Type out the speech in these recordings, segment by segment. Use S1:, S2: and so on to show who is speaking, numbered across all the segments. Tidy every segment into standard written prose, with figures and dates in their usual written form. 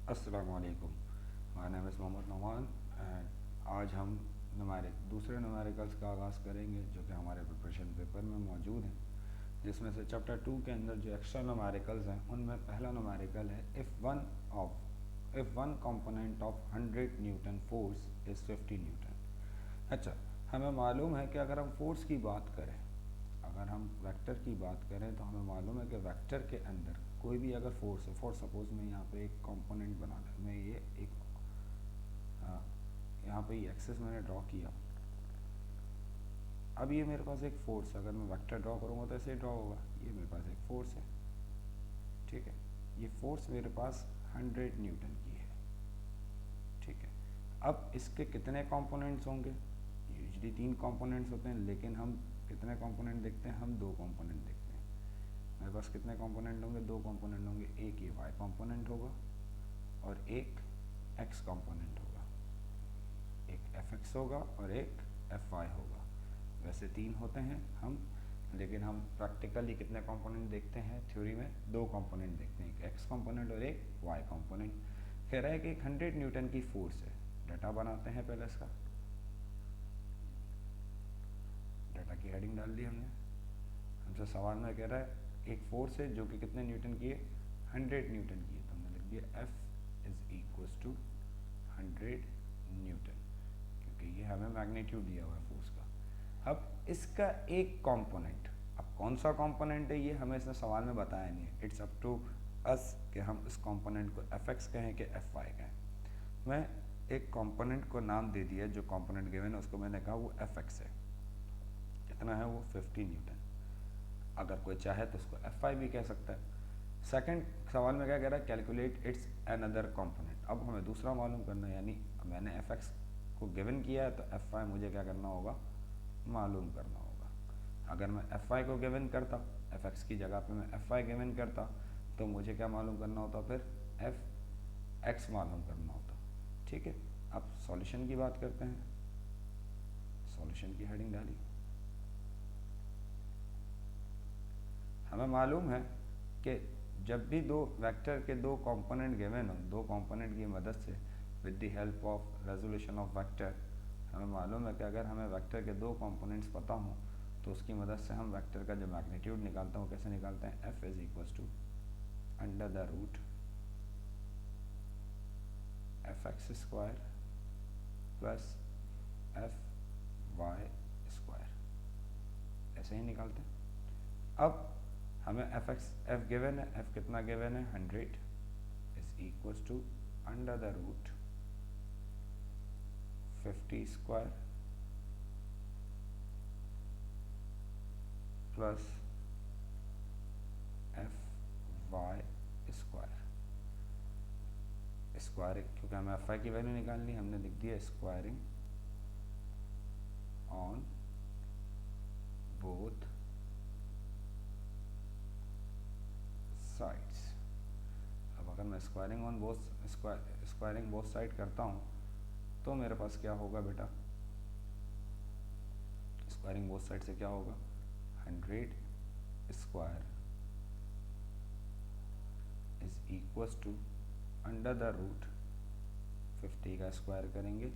S1: अस्सलामु अलैकुम। My name is Mohammad Nauman and आज हम दूसरे न्यूमेरिकल्स का आगाज़ करेंगे जो कि हमारे प्रिपरेशन पेपर में मौजूद हैं, जिसमें से चैप्टर 2 के अंदर जो एक्स्ट्रा न्यूमेरिकल्स हैं उनमें पहला न्यूमेरिकल है if one component of 100 Newton force is 50 Newton. अच्छा, हमें मालूम है कि अगर हम फोर्स की बात करें, अगर हम वेक्टर की बात करें तो हमें मालूम है कि वेक्टर के अंदर कोई भी अगर फोर्स है, फॉर सपोज मैं यहाँ पे एक कंपोनेंट बना लें, मैं ये एक यहाँ पे ये एक्सेस मैंने ड्रॉ किया। अब ये मेरे पास एक फोर्स है, अगर मैं वेक्टर ड्रॉ करूँगा तो ऐसे ड्रॉ होगा। ये मेरे पास एक फोर्स है, ठीक है। ये फोर्स मेरे पास 100 न्यूटन की है, ठीक है। अब इसके कितने कंपोनेंट्स होंगे? यूजली 3 कंपोनेंट्स होते हैं, लेकिन हम कितने कंपोनेंट देखते हैं? हम 2 कंपोनेंट देखते हैं। मेरे पास कितने कंपोनेंट होंगे? 2 कंपोनेंट होंगे। एक ये वाई कंपोनेंट होगा और एक एक्स कंपोनेंट होगा। एक एफ एक्स होगा और एक एफ वाई होगा। वैसे 3 होते हैं हम, लेकिन हम प्रैक्टिकली कितने कंपोनेंट देखते हैं? थ्योरी में 2 कंपोनेंट देखते हैं, एक एक्स कंपोनेंट और एक वाई कंपोनेंट। कह रहा है कि 100 न्यूटन की फोर्स है। डाटा बनाते हैं पहले इसका। डाटा की हेडिंग डाल दी हमने। हमसे सवाल में कह रहा है एक फोर्स है जो कि कितने न्यूटन की है? 100 न्यूटन की है। तो हमने लिख दिया F is equals to 100 newton, क्योंकि ये हमें मैग्नीट्यूड दिया हुआ है फोर्स का। अब इसका एक कंपोनेंट, अब कौन सा कंपोनेंट है ये हमें इसने सवाल में बताया नहीं है। इट्स अप टू अस कि हम इस कंपोनेंट को Fx कहें कि Fy कहें। मैं एक कंपोनेंट को नाम दे दिया, जो कंपोनेंट गिवन है उसको मैंने कहा वो Fx है। कितना है वो? 50 न्यूटन। अगर कोई चाहे तो उसको Fy भी कह सकता है। सेकंड सवाल में क्या कह रहा है? Calculate its another component. अब हमें दूसरा मालूम करना है, यानी मैंने Fx को गिवन किया है तो Fy मुझे क्या करना होगा? मालूम करना होगा। अगर मैं Fy को गिवन करता, Fx की जगह पे मैं Fy गिवन करता, तो मुझे क्या मालूम करना होता? फिर Fx मालूम करना होता, ठीक है। अब सॉल्यूशन की बात करते हैं। सॉल्यूशन की हेडिंग डाली। हमें मालूम है कि जब भी दो वेक्टर के 2 कंपोनेंट गिवन हो, 2 कंपोनेंट की मदद से with the help of resolution of vector, हमें मालूम है कि अगर हमें वेक्टर के 2 कंपोनेंट्स पता हों तो उसकी मदद से हम वेक्टर का जो मैग्नीट्यूड निकालते हैं वो कैसे निकालते हैं? F is equals to under the root F X square plus F Y square, ऐसे ही निकालते हैं। अब हमें एफ गिवन है, एफ कितना गिवन है? 100 is equals to under the root 50 square plus F Y square. Squaring, क्योंकि हमें एफ आई की वैल्यू निकालनी, हमने लिख दिया स्क्वायरिंग ऑन बोथ साइड्स। अब अगर मैं स्क्वायरिंग बोथ साइड करता हूँ तो मेरे पास क्या होगा बेटा? स्क्वायरिंग बोथ साइड से क्या होगा? 100 square is equals to under the root 50 का स्क्वायर करेंगे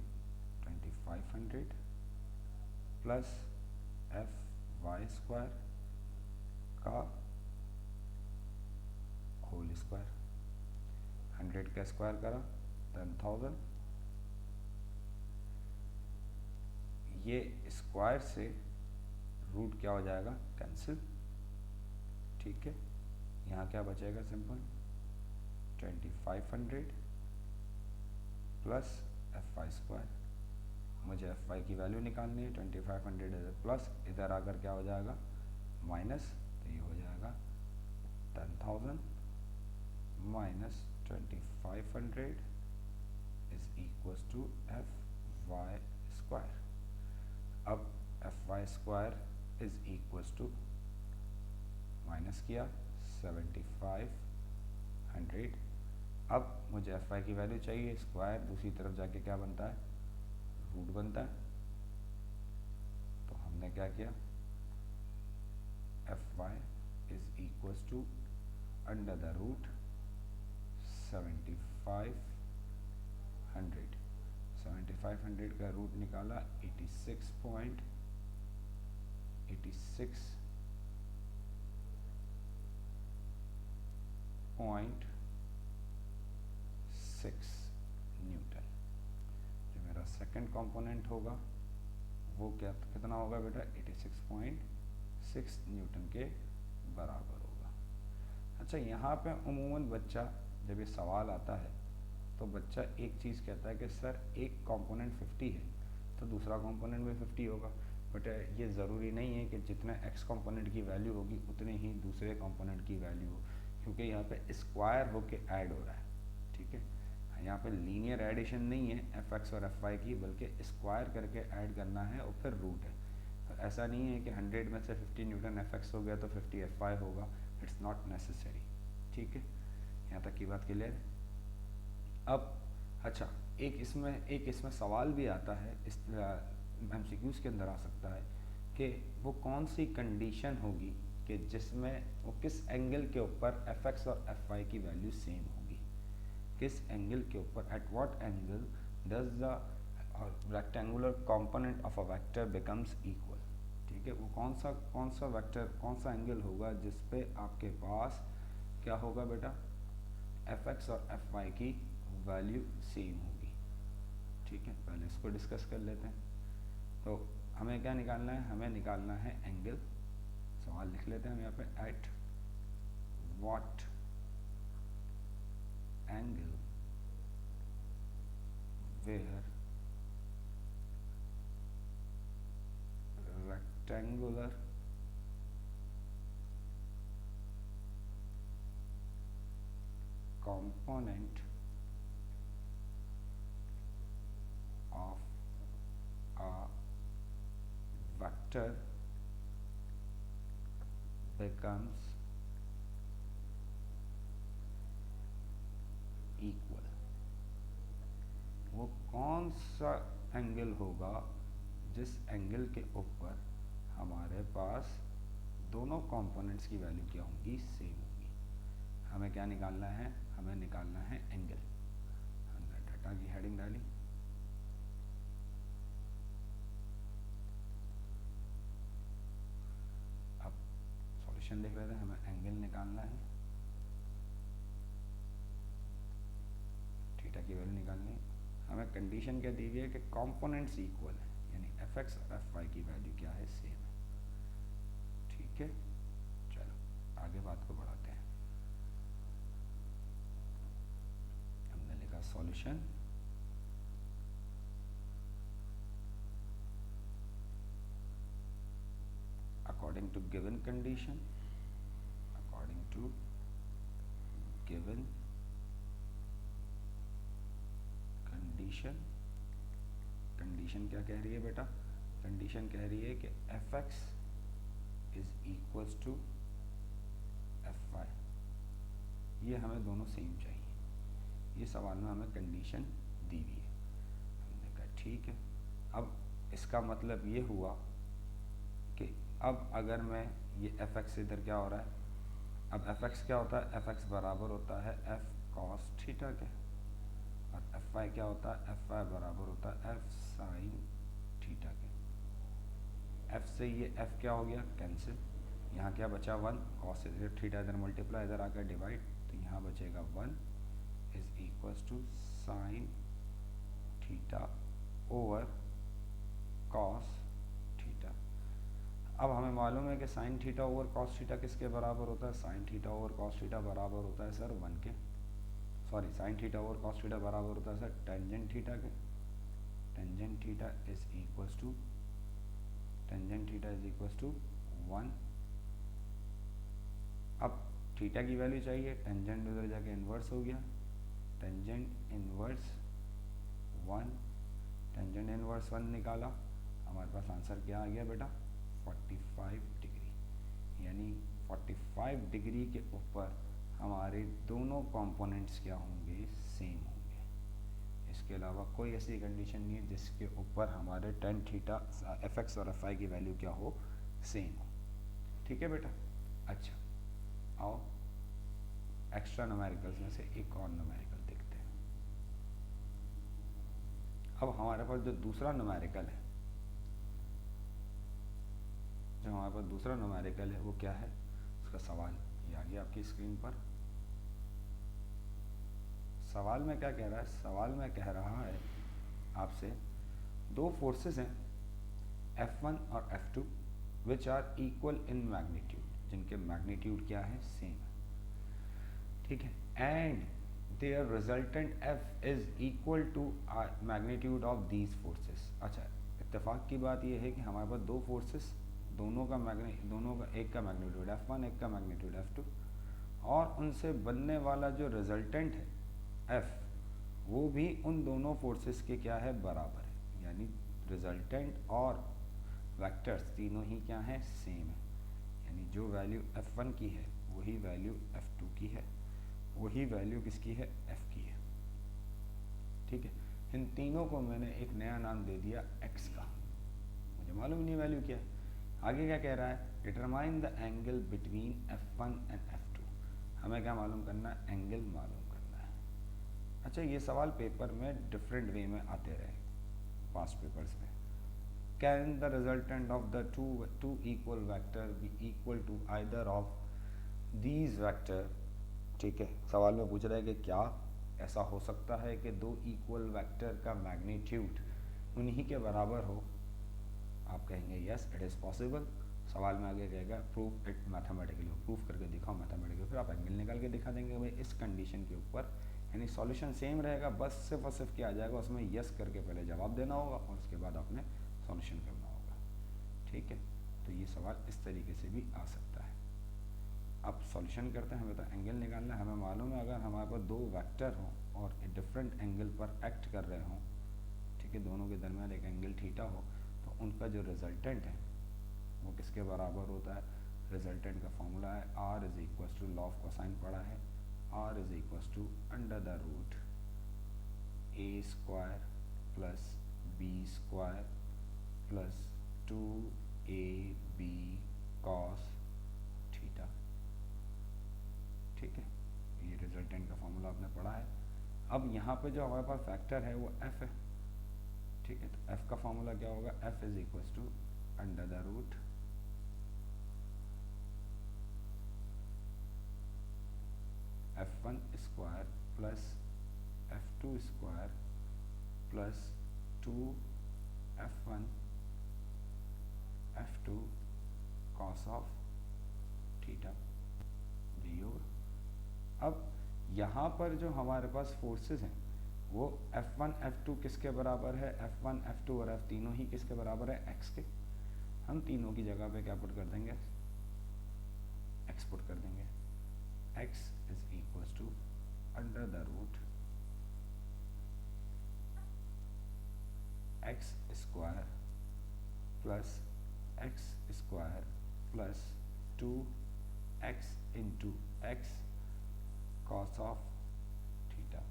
S1: 2500 प्लस एफ वाई स्क्वायर का होल स्क्वायर। 100 का स्क्वायर करा 10,000। ये स्क्वायर से रूट क्या हो जाएगा? कैंसिल, ठीक है। यहाँ क्या बचेगा? Simple 2500 plus F Y square. मुझे एफ वाई की वैल्यू निकालनी है, 2500 प्लस, इधर आकर क्या हो जाएगा? माइनस, तो ये हो जाएगा 10,000 minus 2500 is equals to F Y square. अब F Y square is equals to, minus किया 7500। अब मुझे एफ वाई की वैल्यू चाहिए, स्क्वायर दूसरी तरफ जाके क्या बनता है? रूट बनता है। तो हमने क्या किया? F Y is equals to under the root 75 7500 का रूट निकाला 86.6 न्यूटन। जो मेरा सेकंड कंपोनेंट होगा वो क्या कितना होगा बेटा, 86.6 न्यूटन के बराबर होगा। अच्छा, यहाँ पे उमूमन बच्चा जब ये सवाल आता है तो बच्चा एक चीज़ कहता है कि सर एक कंपोनेंट 50 है तो दूसरा कंपोनेंट भी 50 होगा, बट ये ज़रूरी नहीं है कि जितना एक्स कंपोनेंट की वैल्यू होगी उतने ही दूसरे कंपोनेंट की वैल्यू हो, क्योंकि यहाँ पे स्क्वायर होके ऐड हो रहा है। ठीक है, यहाँ पे लीनियर एडिशन नहीं है एफ एक्स और एफ वाई की, बल्कि स्क्वायर करके ऐड करना है और फिर रूट है। तो ऐसा नहीं है कि 100 में से 50 न्यूटन एफ एक्स हो गया तो 50 एफ वाई होगा, इट्स नॉट नेसेसरी। ठीक है, यहाँ तक की बात क्लियर है। अब अच्छा, एक इसमें सवाल भी आता है, इस MCQs के अंदर आ सकता है कि वो कौन सी कंडीशन होगी कि जिसमें वो किस एंगल के ऊपर एफ एक्स और एफ वाई की वैल्यू सेम होगी, किस एंगल के ऊपर, eight what angle does the rectangular component of a vector becomes equal. ठीक है, वो कौन सा वेक्टर, कौन सा एंगल होगा जिस पे आपके पास क्या होगा बेटा, एफ एक्स और एफ वाई की वैल्यू सेम होगी। ठीक है, पहले इसको डिस्कस कर लेते हैं। तो हमें क्या निकालना है, हमें निकालना है एंगल। सवाल लिख लेते हैं हम यहाँ पे, at what angle were rectangular component of a vector becomes equal। वो कौन सा एंगल होगा जिस एंगल के ऊपर हमारे पास दोनों कंपोनेंट्स की वैल्यू क्या होंगी, सेम होगी। हमें क्या निकालना है, हमें निकालना है एंगल। हमने डाटा की हेडिंग डाली, अब सॉल्यूशन लिख रहे थे, हमें एंगल निकालना है, थीटा की वैल्यू निकालनी है। हमें कंडीशन क्या दी हुई है कि कंपोनेंट्स इक्वल है, यानी एफ एक्स और एफ वाई की वैल्यू क्या है, सेम है। ठीक है, चलो आगे बात को बढ़ाते हैं। हमने लिखा solution, according to given condition, according to given condition क्या कह रही है बेटा, कंडीशन कह रही है कि F X is equals to F Y. ये हमें दोनों सेम चाहिए, ये सवाल में हमें कंडीशन दी हुई है। हमने कहा ठीक है। अब इसका मतलब ये हुआ कि अब अगर मैं ये एफ एक्स इधर क्या हो रहा है, अब एफ एक्स क्या होता है, एफ एक्स बराबर होता है एफ कॉस थीटा के, और एफ वाई क्या होता है, एफ वाई बराबर होता है एफ साइन थीटा के। एफ से ये एफ क्या हो गया, कैंसिल, यहाँ क्या बचा 1, कॉस से थीटा इधर मल्टीप्लाई, इधर आकर डिवाइड, तो यहाँ बचेगा 1 is equals to sine theta over cos theta. अब हमें मालूम है कि sine theta over cos theta किसके बराबर होता है, sine theta over cos theta बराबर होता है सर 1 के, sorry sine theta over cos theta बराबर होता है सर टेंजेंट थीटा के। Tangent theta is equals to 1। अब थीटा की वैल्यू चाहिए, टेंजेंट उधर जाके इन्वर्स हो गया, टेंजेंट इन्वर्स 1, टेंजेंट इन्वर्स 1 निकाला, हमारे पास आंसर क्या आ गया बेटा, 45 डिग्री। यानी 45 डिग्री के ऊपर हमारे दोनों कंपोनेंट्स क्या होंगे, सेम होंगे। इसके अलावा कोई ऐसी कंडीशन नहीं है जिसके ऊपर हमारे टेन थीटा एफ एक्स और एफ आई की वैल्यू क्या हो, सेम हो। ठीक है बेटा। अच्छा आओ एक्स्ट्रा न्यूमेरिकल्स में से एक और न्यूमेरिकल देखते हैं। अब हमारे पास जो दूसरा न्यूमेरिकल है, जो हमारे पास दूसरा न्यूमेरिकल है वो क्या है, उसका सवाल ये आ गया आपकी स्क्रीन पर। सवाल में क्या कह रहा है, सवाल में कह रहा है आपसे दो फोर्सेस हैं F1 और F2 which are equal in magnitude, जिनके मैग्नीट्यूड क्या है, सेम है, ठीक है, and their resultant F is equal to magnitude of these forces. अच्छा, इत्तेफाक की बात यह है कि हमारे पास दो फोर्सेस, दोनों का एक का मैग्नीट्यूड F1, एक का मैग्नीट्यूड F2, और उनसे बनने वाला जो रिजल्टेंट है F, वो भी उन दोनों फोर्सेस के क्या है, बराबर है, यानी रिजल्टेंट और वेक्टर्स तीनों ही क्या हैं, सेम है, यानी जो वैल्यू F1 की है वही वैल्यू F2 की है, वही वैल्यू किसकी है, F की है, ठीक है। इन तीनों को मैंने एक नया नाम दे दिया X का, मुझे मालूम नहीं वैल्यू क्या है। आगे क्या कह रहा है, determine the angle between F1 and F2, हमें क्या मालूम करना है, एंगल मालूम करना है। अच्छा, ये सवाल पेपर में डिफरेंट वे में आते रहे पास्ट पेपर्स में। Can the resultant of the two equal vector be equal to either of these vector, ठीक है, सवाल में पूछ रहा है कि क्या ऐसा हो सकता है कि दो इक्वल वेक्टर का मैग्नीट्यूड उन्हीं के बराबर हो। आप कहेंगे यस इट इज़ पॉसिबल। सवाल में आगे कहेगा प्रूव इट मैथमेटिकली, प्रूफ करके दिखाओ मैथमेटिकली, फिर आप एंगल निकाल के दिखा देंगे भाई इस कंडीशन के ऊपर, यानी सॉल्यूशन सेम रहेगा, बस सिर्फ और सिर्फ क्या आ जाएगा, उसमें यस करके पहले जवाब देना होगा और उसके बाद आपने सॉल्यूशन करना होगा, ठीक है। तो ये सवाल इस तरीके से भी आ सकता है। अब सॉल्यूशन करते हैं, हमें तो एंगल निकालना है। हमें मालूम है अगर हमारे पास दो वेक्टर हों और डिफरेंट एंगल पर एक्ट कर रहे हों, ठीक है, दोनों के दरमियान एक एंगल थीटा हो, तो उनका जो रिजल्टेंट है वो किसके बराबर होता है। रिजल्टेंट का फॉर्मूला है R is equal to, law of cosine पढ़ा है, R is equal to under the root a square plus b square plus 2ab cos theta, ठीक है, ये रिजल्टेंट का फॉर्मूला आपने पढ़ा है। अब यहाँ पे जो हमारे पास फैक्टर है वो f है, ठीक है, तो f का फॉर्मूला क्या होगा, f is equal to under the root f1 square plus f2 square plus 2f1 f2 cos of theta, यही होगा। अब यहाँ पर जो हमारे पास फोर्सेस हैं वो F1 F2 किसके बराबर है, F1 F2 और F तीनों ही किसके बराबर है, x के। हम तीनों की जगह पे क्या पुट कर देंगे, x पुट कर देंगे। x is equal to under the root x square plus x square plus 2x into x cos of theta.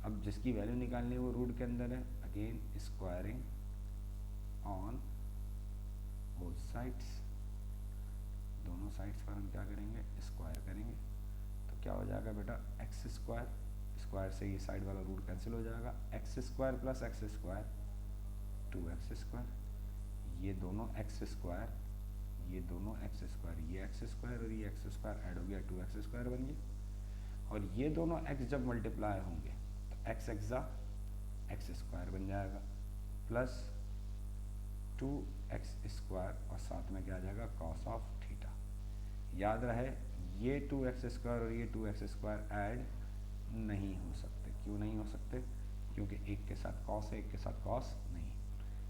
S1: अब जिसकी वैल्यू निकालनी है वो रूट के अंदर है, again squaring on both sides, दोनों साइड्स पर हम क्या करेंगे, स्क्वायर करेंगे, तो क्या हो जाएगा बेटा, एक्स स्क्वायर, स्क्वायर से ये साइड वाला रूट कैंसिल हो जाएगा, X square plus x square 2x square, ये दोनों एक्स स्क्वायर, ये दोनों एक्स स्क्वायर, ये एक्स स्क्वायर और ये एक्स स्क्वायर ऐड हो गया 2x स्क्वायर बन गया, और ये दोनों x जब मल्टीप्लाई होंगे तो x एक्सा एक्स स्क्वायर बन जाएगा प्लस 2x स्क्वायर और साथ में क्या आ जाएगा, कॉस ऑफ थीटा। याद रहे ये 2x स्क्वायर और ये 2x स्क्वायर ऐड नहीं हो सकते। क्यों नहीं हो सकते, क्योंकि एक के साथ कॉस है, एक के साथ कॉस नहीं।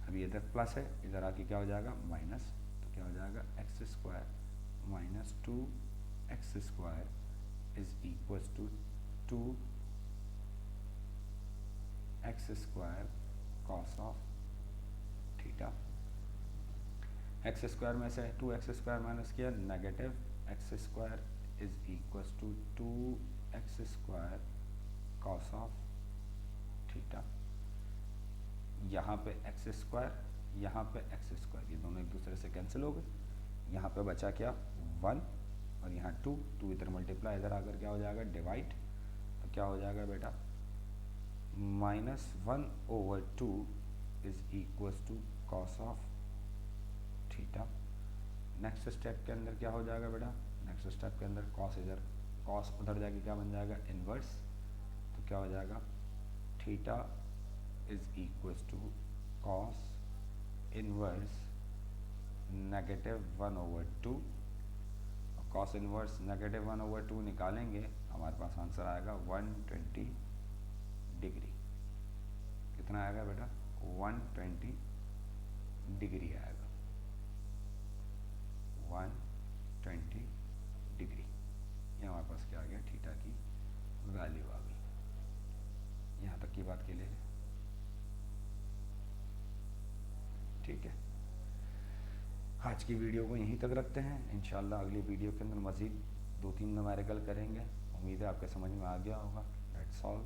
S1: अभी इधर प्लस है, इधर आके क्या हो जाएगा माइनस, तो क्या हो जाएगा X square minus 2x square is equal to 2x square cos of theta. X square में से 2x स्क्वायर माइनस किया, negative X square is equal to 2x square cos of theta. यहाँ पे एक्स स्क्वायर, यहाँ पे x square, ये दोनों एक दूसरे से कैंसिल हो गए। यहाँ पे बचा क्या 1 और यहाँ 2 इधर मल्टीप्लाई, इधर आकर क्या हो जाएगा डिवाइड, तो क्या हो जाएगा बेटा -1/2 is equals to cos of theta. Next step के अंदर क्या हो जाएगा बेटा, नेक्स्ट स्टेप के अंदर कॉस इधर, कॉस उधर जाके क्या बन जाएगा, इनवर्स। तो क्या हो जाएगा, theta is equals to cos inverse -1/2। और कॉस इनवर्स -1/2 निकालेंगे, हमारे पास आंसर आएगा 120 डिग्री। कितना आएगा बेटा, 120 डिग्री आएगा, 120 डिग्री। ये हमारे पास क्या आ गया, थीटा की वैल्यू आ गई। यहाँ तक की बात के लिए ठीक है। आज की वीडियो को यहीं तक रखते हैं। इंशाल्लाह अगली वीडियो के अंदर मज़ीद 2-3 न्यूमेरिकल करेंगे। उम्मीद है आपके समझ में आ गया होगा। That's all.